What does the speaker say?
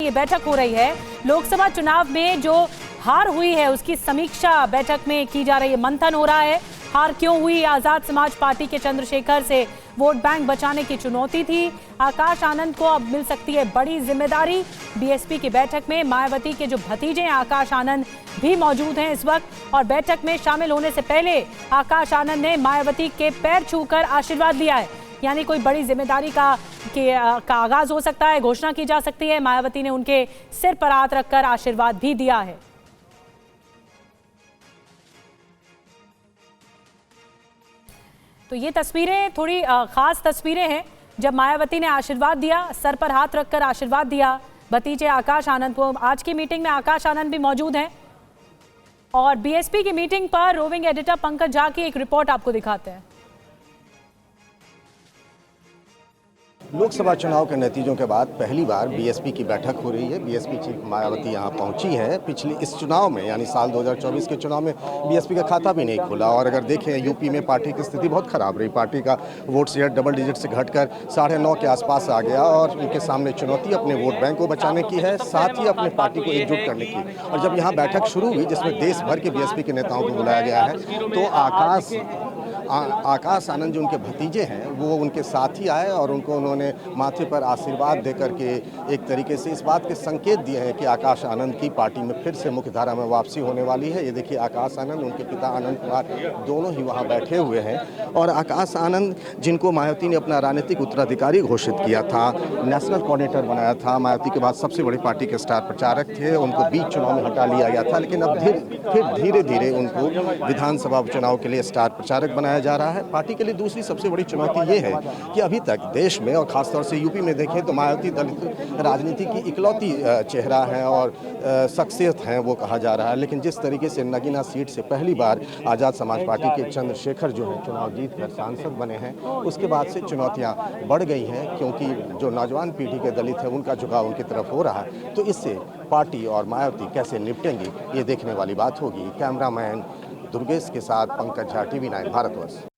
ये बैठक हो रही है। लोकसभा चुनाव में जो हार हुई है उसकी समीक्षा बैठक में की जा रही है, मंथन हो रहा है। हार क्यों हुई? आजाद समाज पार्टी के चंद्रशेखर से वोट बैंक बचाने की चुनौती थी। आकाश आनंद को अब मिल सकती है बड़ी जिम्मेदारी। बीएसपी की बैठक में मायावती के जो भतीजे हैं आकाश आनंद भी मौजूद हैं इस वक्त, और बैठक में शामिल होने से पहले आकाश आनंद ने मायावती के पैर छूकर आशीर्वाद लिया है। यानी कोई बड़ी जिम्मेदारी का आगाज हो सकता है, घोषणा की जा सकती है। मायावती ने उनके सिर पर हाथ रखकर आशीर्वाद भी दिया है। तो ये तस्वीरें थोड़ी खास तस्वीरें हैं, जब मायावती ने आशीर्वाद दिया, सर पर हाथ रखकर आशीर्वाद दिया भतीजे आकाश आनंद को। आज की मीटिंग में आकाश आनंद भी मौजूद हैं और बीएसपी की मीटिंग पर रोविंग एडिटर पंकज झा की एक रिपोर्ट आपको दिखाते हैं। लोकसभा चुनाव के नतीजों के बाद पहली बार बीएसपी की बैठक हो रही है। बीएसपी चीफ मायावती यहां पहुंची है। पिछले इस चुनाव में यानी साल 2024 के चुनाव में बीएसपी का खाता भी नहीं खुला, और अगर देखें यूपी में पार्टी की स्थिति बहुत खराब रही। पार्टी का वोट शेयर डबल डिजिट से घटकर 9.5 के आसपास आ गया, और उनके सामने चुनौती अपने वोट बैंक को बचाने की है, साथ ही अपने पार्टी को एकजुट करने की। और जब यहाँ बैठक शुरू हुई जिसमें देश भर के बीएसपी के नेताओं को बुलाया गया है, तो आकाश आनंद जो उनके भतीजे हैं वो उनके साथ ही आए और उन्होंने माथे पर आशीर्वाद देकर के एक तरीके से इस बात के संकेत दिए हैं कि आकाश आनंद की पार्टी में फिर से मुख्य धारा में वापसी होने वाली है। ये देखिए आकाश आनंद, उनके पिता आनंद कुमार दोनों ही वहाँ बैठे हुए हैं। और आकाश आनंद जिनको मायावती ने अपना राजनीतिक उत्तराधिकारी घोषित किया था, नेशनल कोऑर्डिनेटर बनाया था, मायावती के बाद सबसे बड़ी पार्टी के स्टार प्रचारक थे, उनको बीच चुनाव में हटा लिया गया था, लेकिन अब फिर धीरे धीरे उनको विधानसभा उपचुनाव के लिए स्टार प्रचारक बनाया जा रहा है। पार्टी के लिए दूसरी सबसे बड़ी चुनौती ये है कि अभी तक देश में और खासतौर से यूपी में देखें तो मायावती दलित राजनीति की इकलौती चेहरा है और शख्सियत हैं वो कहा जा रहा है। लेकिन जिस तरीके से नगीना सीट से पहली बार आजाद समाज पार्टी के चंद्रशेखर जो है चुनाव जीतकर सांसद बने हैं, उसके बाद से चुनौतियां बढ़ गई हैं, क्योंकि जो नौजवान पीढ़ी के दलित है उनका झुकाव उनकी तरफ हो रहा है। तो इससे पार्टी और मायावती कैसे निपटेंगी ये देखने वाली बात होगी। कैमरामैन दुर्गेश के साथ पंकज झा, TV9 भारतवर्ष।